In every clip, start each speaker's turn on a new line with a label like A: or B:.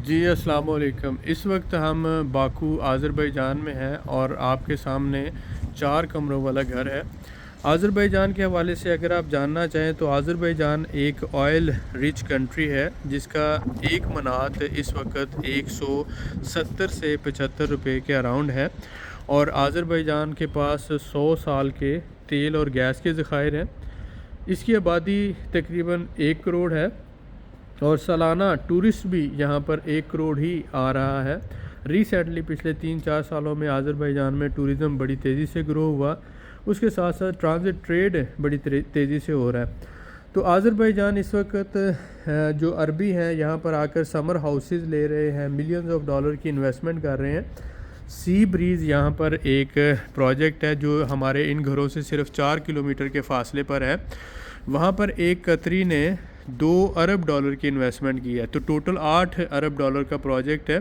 A: جی السلام علیکم۔ اس وقت ہم باکو آذربائیجان میں ہیں اور آپ کے سامنے 4 کمروں والا گھر ہے۔ آذربائیجان کے حوالے سے اگر آپ جاننا چاہیں تو آذربائیجان ایک آئل رچ کنٹری ہے جس کا ایک منات اس وقت 170 سے 75 روپے کے اراؤنڈ ہے، اور آذربائیجان کے پاس 100 سال کے تیل اور گیس کے ذخائر ہیں۔ اس کی آبادی تقریباً 1 کروڑ ہے، اور سالانہ ٹورسٹ بھی یہاں پر 1 کروڑ ہی آ رہا ہے۔ ریسنٹلی پچھلے 3-4 سالوں میں آذربائیجان میں ٹورزم بڑی تیزی سے گرو ہوا، اس کے ساتھ ساتھ ٹرانزٹ ٹریڈ بڑی تیزی سے ہو رہا ہے۔ تو آذربائیجان اس وقت جو عربی ہیں یہاں پر آ کر سمر ہاؤسز لے رہے ہیں، ملینز آف ڈالر کی انویسٹمنٹ کر رہے ہیں۔ سی بریز یہاں پر ایک پروجیکٹ ہے جو ہمارے ان گھروں سے صرف 4 کلومیٹر کے فاصلے پر ہے۔ وہاں پر ایک قطری نے 2 ارب ڈالر کی انویسٹمنٹ کی ہے، تو ٹوٹل 8 ارب ڈالر کا پروجیکٹ ہے۔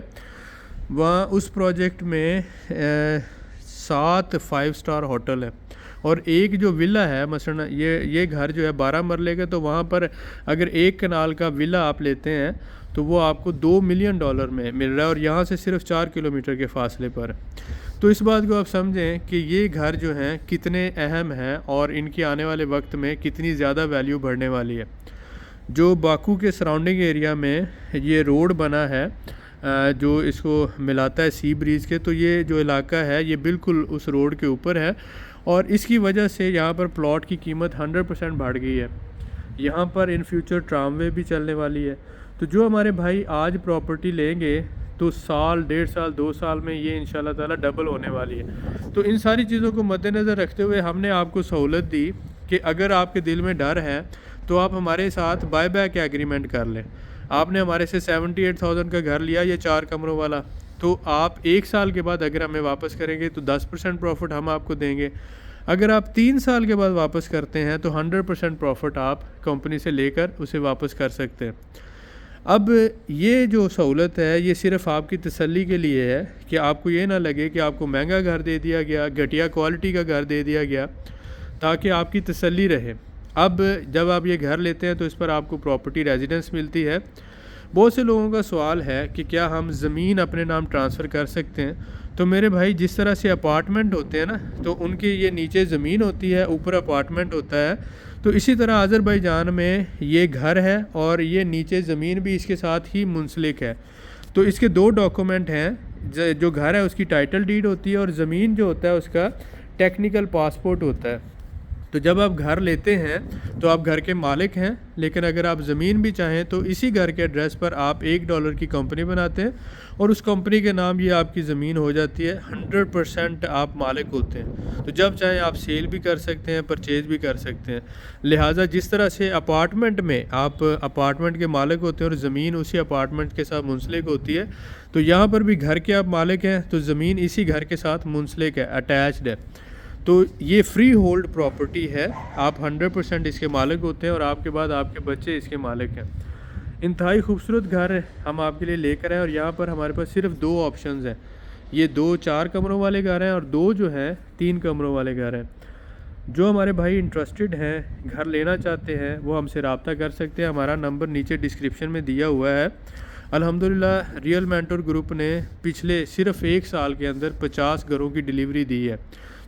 A: وہاں اس پروجیکٹ میں 7 5 سٹار ہوٹل ہے، اور ایک جو ولا ہے، مثلا یہ گھر جو ہے 12 مرلے کا، تو وہاں پر اگر 1 کنال کا ولا آپ لیتے ہیں تو وہ آپ کو $2 ملین میں مل رہا ہے، اور یہاں سے صرف 4 کلومیٹر کے فاصلے پر۔ تو اس بات کو آپ سمجھیں کہ یہ گھر جو ہیں کتنے اہم ہیں اور ان کی آنے والے وقت میں کتنی زیادہ ویلیو بڑھنے والی ہے۔ جو باکو کے سراؤنڈنگ ایریا میں یہ روڈ بنا ہے جو اس کو ملاتا ہے سی بریز کے، تو یہ جو علاقہ ہے یہ بالکل اس روڈ کے اوپر ہے، اور اس کی وجہ سے یہاں پر پلاٹ کی قیمت 100% بڑھ گئی ہے۔ یہاں پر ان فیوچر ٹرام وے بھی چلنے والی ہے، تو جو ہمارے بھائی آج پراپرٹی لیں گے تو سال 1.5 سال 2 سال میں یہ انشاءاللہ تعالی ڈبل ہونے والی ہے۔ تو ان ساری چیزوں کو مد نظر رکھتے ہوئے ہم نے آپ کو سہولت دی کہ اگر آپ کے دل میں ڈر ہے تو آپ ہمارے ساتھ بائی بیک ایگریمنٹ کر لیں۔ آپ نے ہمارے سے 78,000 کا گھر لیا، یہ 4 کمروں والا، تو آپ 1 سال کے بعد اگر ہمیں واپس کریں گے تو 10% پروفٹ ہم آپ کو دیں گے۔ اگر آپ 3 سال کے بعد واپس کرتے ہیں تو 100% پروفٹ آپ کمپنی سے لے کر اسے واپس کر سکتے ہیں۔ اب یہ جو سہولت ہے یہ صرف آپ کی تسلی کے لیے ہے کہ آپ کو یہ نہ لگے کہ آپ کو مہنگا گھر دے دیا گیا، گھٹیا کوالٹی کا گھر دے دیا گیا، تاکہ آپ کی تسلی رہے۔ اب جب آپ یہ گھر لیتے ہیں تو اس پر آپ کو پراپرٹی ریزیڈنس ملتی ہے۔ بہت سے لوگوں کا سوال ہے کہ کیا ہم زمین اپنے نام ٹرانسفر کر سکتے ہیں؟ تو میرے بھائی، جس طرح سے اپارٹمنٹ ہوتے ہیں نا، تو ان کے یہ نیچے زمین ہوتی ہے، اوپر اپارٹمنٹ ہوتا ہے، تو اسی طرح آذربائیجان میں یہ گھر ہے اور یہ نیچے زمین بھی اس کے ساتھ ہی منسلک ہے۔ تو اس کے 2 ڈاکومنٹ ہیں، جو گھر ہے اس کی ٹائٹل ڈیڈ ہوتی ہے، اور زمین جو ہوتا ہے اس کا ٹیکنیکل پاسپورٹ ہوتا ہے۔ تو جب آپ گھر لیتے ہیں تو آپ گھر کے مالک ہیں، لیکن اگر آپ زمین بھی چاہیں تو اسی گھر کے ایڈریس پر آپ $1 کی کمپنی بناتے ہیں، اور اس کمپنی کے نام یہ آپ کی زمین ہو جاتی ہے۔ 100% آپ مالک ہوتے ہیں، تو جب چاہیں آپ سیل بھی کر سکتے ہیں، پرچیز بھی کر سکتے ہیں۔ لہٰذا جس طرح سے اپارٹمنٹ میں آپ اپارٹمنٹ کے مالک ہوتے ہیں اور زمین اسی اپارٹمنٹ کے ساتھ منسلک ہوتی ہے، تو یہاں پر بھی گھر کے آپ مالک ہیں تو زمین اسی گھر کے ساتھ منسلک ہے، اٹیچڈ ہے۔ تو یہ فری ہولڈ پراپرٹی ہے، آپ 100% اس کے مالک ہوتے ہیں، اور آپ کے بعد آپ کے بچے اس کے مالک ہیں۔ انتہائی خوبصورت گھر ہم آپ کے لیے لے کر آئے، اور یہاں پر ہمارے پاس صرف 2 آپشنز ہیں۔ یہ 2 4 کمروں والے گھر ہیں، اور 2 جو ہیں 3 کمروں والے گھر ہیں۔ جو ہمارے بھائی انٹرسٹڈ ہیں، گھر لینا چاہتے ہیں، وہ ہم سے رابطہ کر سکتے ہیں۔ ہمارا نمبر نیچے ڈسکرپشن میں دیا ہوا ہے۔ الحمدللہ ریئل مینٹور گروپ نے پچھلے صرف 1 سال کے اندر 50 گھروں کی ڈیلیوری دی ہے،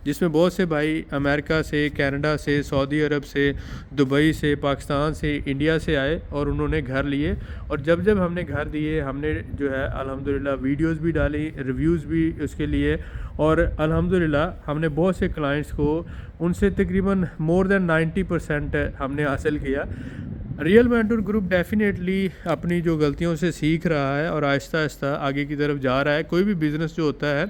A: جس میں بہت سے بھائی امریکہ سے، کینیڈا سے، سعودی عرب سے، دبئی سے، پاکستان سے، انڈیا سے آئے اور انہوں نے گھر لیے۔ اور جب ہم نے گھر دیے، ہم نے جو ہے الحمدللہ ویڈیوز بھی ڈالی، ریویوز بھی اس کے لیے، اور الحمدللہ ہم نے بہت سے کلائنٹس کو ان سے تقریباً more than 90% ہم نے حاصل کیا۔ ریئل مینٹور گروپ ڈیفینیٹلی اپنی جو غلطیوں سے سیکھ رہا ہے اور آہستہ آہستہ آگے کی طرف جا رہا ہے۔ کوئی بھی بزنس جو ہوتا ہے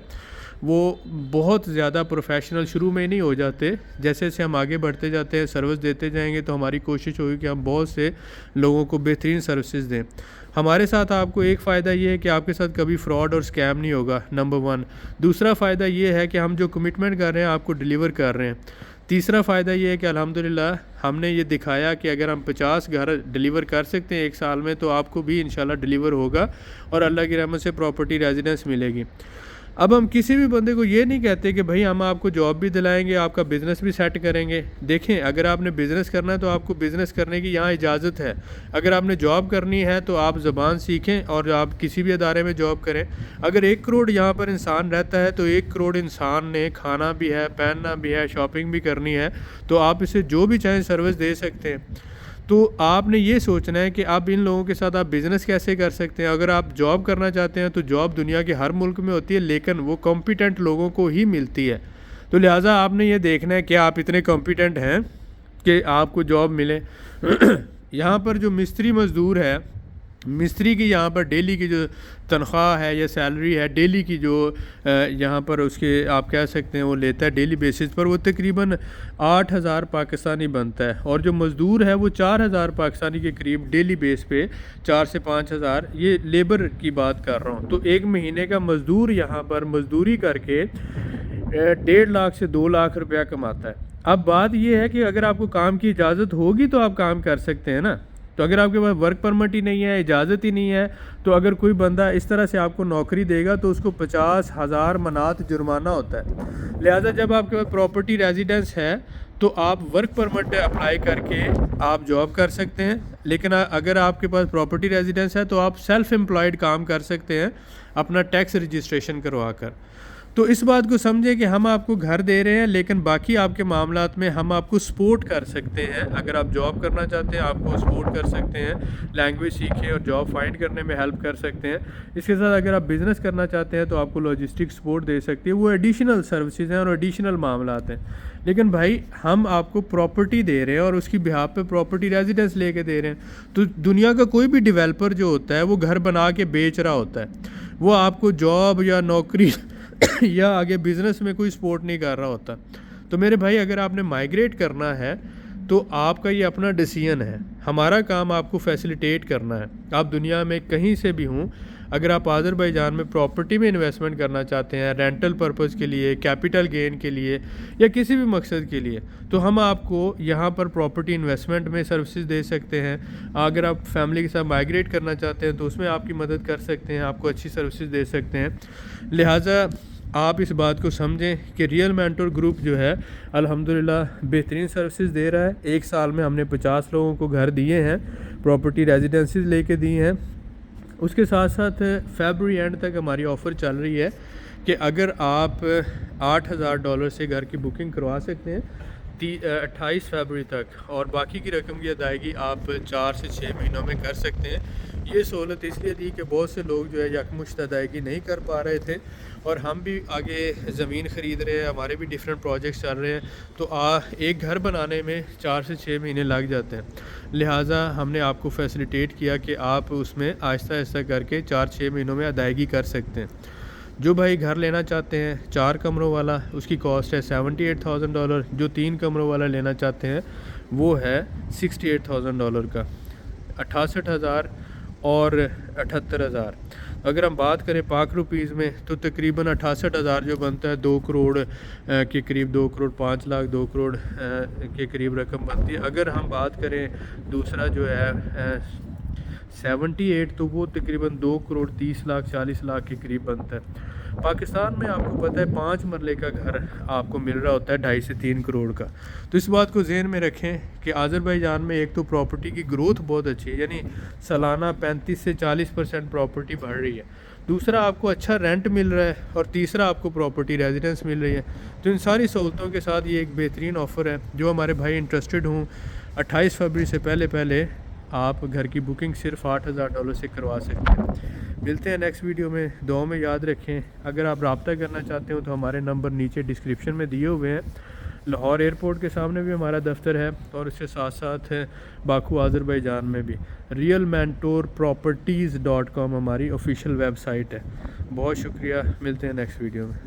A: وہ بہت زیادہ پروفیشنل شروع میں نہیں ہو جاتے، جیسے جیسے ہم آگے بڑھتے جاتے ہیں، سروس دیتے جائیں گے، تو ہماری کوشش ہوگی کہ ہم بہت سے لوگوں کو بہترین سروسز دیں۔ ہمارے ساتھ آپ کو ایک فائدہ یہ ہے کہ آپ کے ساتھ کبھی فراڈ اور اسکیم نہیں ہوگا، نمبر 1۔ دوسرا فائدہ یہ ہے کہ ہم جو کمٹمنٹ کر رہے ہیں آپ کو ڈیلیور کر رہے ہیں۔ تیسرا فائدہ یہ ہے کہ الحمدللہ ہم نے یہ دکھایا کہ اگر ہم 50 گھر ڈیلیور کر سکتے ہیں 1 سال میں، تو آپ کو بھی انشاءاللہ ڈیلیور ہوگا، اور اللہ کی رحمت سے پراپرٹی ریزیڈنس ملے گی۔ اب ہم کسی بھی بندے کو یہ نہیں کہتے کہ بھائی ہم آپ کو جاب بھی دلائیں گے, آپ کا بزنس بھی سیٹ کریں گے. دیکھیں, اگر آپ نے بزنس کرنا ہے تو آپ کو بزنس کرنے کی یہاں اجازت ہے. اگر آپ نے جاب کرنی ہے تو آپ زبان سیکھیں اور آپ کسی بھی ادارے میں جاب کریں. اگر 1 کروڑ یہاں پر انسان رہتا ہے تو 1 کروڑ انسان نے کھانا بھی ہے, پہننا بھی ہے, شاپنگ بھی کرنی ہے, تو آپ اسے جو بھی چاہیں سروس دے سکتے ہیں. تو آپ نے یہ سوچنا ہے کہ آپ ان لوگوں کے ساتھ آپ بزنس کیسے کر سکتے ہیں. اگر آپ جاب کرنا چاہتے ہیں تو جاب دنیا کے ہر ملک میں ہوتی ہے, لیکن وہ کمپیٹنٹ لوگوں کو ہی ملتی ہے. تو لہٰذا آپ نے یہ دیکھنا ہے کہ آپ اتنے کمپیٹنٹ ہیں کہ آپ کو جاب ملے. یہاں پر جو مستری مزدور ہے, مستری کی یہاں پر ڈیلی کی جو تنخواہ ہے یا سیلری ہے ڈیلی کی, جو یہاں پر اس کے آپ کہہ سکتے ہیں وہ لیتا ہے ڈیلی بیسس پر, وہ تقریباً 8,000 پاکستانی بنتا ہے. اور جو مزدور ہے وہ 4,000 پاکستانی کے قریب ڈیلی بیس پہ, 4 سے 5,000, یہ لیبر کی بات کر رہا ہوں. تو ایک مہینے کا مزدور یہاں پر مزدوری کر کے 1.5 لاکھ سے 2 لاکھ روپیہ کماتا ہے. اب بات یہ ہے کہ اگر آپ کو کام کی اجازت ہوگی تو آپ کام کر سکتے ہیں نا. تو اگر آپ کے پاس ورک پرمٹ ہی نہیں ہے, اجازت ہی نہیں ہے, تو اگر کوئی بندہ اس طرح سے آپ کو نوکری دے گا تو اس کو 50,000 منات جرمانہ ہوتا ہے. لہٰذا جب آپ کے پاس پراپرٹی ریزیڈنس ہے تو آپ ورک پرمٹ اپلائی کر کے آپ جاب کر سکتے ہیں. لیکن اگر آپ کے پاس پراپرٹی ریزیڈنس ہے تو آپ سیلف امپلائڈ کام کر سکتے ہیں اپنا ٹیکس رجسٹریشن کروا کر. تو اس بات کو سمجھیں کہ ہم آپ کو گھر دے رہے ہیں, لیکن باقی آپ کے معاملات میں ہم آپ کو سپورٹ کر سکتے ہیں. اگر آپ جاب کرنا چاہتے ہیں آپ کو سپورٹ کر سکتے ہیں, لینگویج سیکھیں اور جاب فائنڈ کرنے میں ہیلپ کر سکتے ہیں. اس کے ساتھ اگر آپ بزنس کرنا چاہتے ہیں تو آپ کو لاجسٹک سپورٹ دے سکتے ہیں. وہ ایڈیشنل سروسز ہیں اور ایڈیشنل معاملات ہیں. لیکن بھائی ہم آپ کو پراپرٹی دے رہے ہیں اور اس کی بہاف پہ پراپرٹی ریزیڈنس لے کے دے رہے ہیں. تو دنیا کا کوئی بھی ڈیولپر جو ہوتا ہے وہ گھر بنا کے بیچ رہا ہوتا ہے, وہ آپ کو جاب یا نوکری یا آگے بزنس میں کوئی سپورٹ نہیں کر رہا ہوتا. تو میرے بھائی اگر آپ نے مائیگریٹ کرنا ہے تو آپ کا یہ اپنا ڈیسیژن ہے. ہمارا کام آپ کو فیسیلیٹیٹ کرنا ہے. آپ دنیا میں کہیں سے بھی ہوں, اگر آپ آذربائیجان میں پراپرٹی میں انویسٹمنٹ کرنا چاہتے ہیں رینٹل پرپز کے لیے, کیپٹل گین کے لیے یا کسی بھی مقصد کے لیے, تو ہم آپ کو یہاں پر پراپرٹی انویسٹمنٹ میں سروسز دے سکتے ہیں. اگر آپ فیملی کے ساتھ مائیگریٹ کرنا چاہتے ہیں تو اس میں آپ کی مدد کر سکتے ہیں, آپ کو اچھی سروسز دے سکتے ہیں. لہٰذا آپ اس بات کو سمجھیں کہ ریئل مینٹور گروپ جو ہے الحمدللہ بہترین سروسز دے رہا ہے. 1 سال میں ہم نے 50 لوگوں کو گھر دیے ہیں, پراپرٹی ریزیڈنسز لے کے دیے ہیں. اس کے ساتھ ساتھ فیبروری اینڈ تک ہماری آفر چل رہی ہے کہ اگر آپ $8,000 سے گھر کی بکنگ کروا سکتے ہیں 28 فیبروری تک, اور باقی کی رقم کی ادائیگی آپ 4 سے 6 مہینوں میں کر سکتے ہیں. یہ سہولت اس لیے دی کہ بہت سے لوگ جو ہے یکمشت ادائیگی نہیں کر پا رہے تھے, اور ہم بھی آگے زمین خرید رہے ہیں, ہمارے بھی ڈیفرنٹ پروجیکٹس چل رہے ہیں, تو ایک گھر بنانے میں 4 سے 6 مہینے لگ جاتے ہیں. لہٰذا ہم نے آپ کو فیسیلیٹیٹ کیا کہ آپ اس میں آہستہ آہستہ کر کے 4-6 مہینوں میں ادائیگی کر سکتے ہیں. جو بھائی گھر لینا چاہتے ہیں 4 کمروں والا, اس کی کاسٹ ہے $78,000. جو 3 کمروں والا لینا چاہتے ہیں وہ ہے $68,000 کا, 68,000 اور 78,000. اگر ہم بات کریں پاک روپیز میں تو تقریباً 68,000 جو بنتا ہے 2 کروڑ کے قریب, 2 کروڑ 5 لاکھ 2 کروڑ کے قریب رقم بنتی ہے. اگر ہم بات کریں دوسرا جو ہے 78 تو وہ تقریباً 2 کروڑ 30 لاکھ 40 لاکھ کے قریب بنتا ہے. پاکستان میں آپ کو پتہ ہے 5 مرلے کا گھر آپ کو مل رہا ہوتا ہے 2.5 سے 3 کروڑ کا. تو اس بات کو ذہن میں رکھیں کہ آذربائیجان میں ایک تو پراپرٹی کی گروتھ بہت اچھی ہے, یعنی سالانہ 35 سے 40% پراپرٹی بڑھ رہی ہے. دوسرا آپ کو اچھا رینٹ مل رہا ہے, اور تیسرا آپ کو پراپرٹی ریزیڈنس مل رہی ہے. تو ان ساری سہولتوں کے ساتھ یہ ایک بہترین آفر ہے. جو ہمارے بھائی انٹرسٹڈ ہوں 28 فروری سے پہلے آپ گھر کی بکنگ صرف $8,000 سے کروا سکتے ہیں. ملتے ہیں نیکسٹ ویڈیو میں. دعاؤں میں یاد رکھیں. اگر آپ رابطہ کرنا چاہتے ہو تو ہمارے نمبر نیچے ڈسکرپشن میں دیے ہوئے ہیں. لاہور ایئرپورٹ کے سامنے بھی ہمارا دفتر ہے, اور اس کے ساتھ ساتھ باکو آذربائیجان میں بھی. realmentorproperties.com ہماری آفیشیل ویب سائٹ ہے. بہت شکریہ. ملتے ہیں نیکسٹ ویڈیو میں.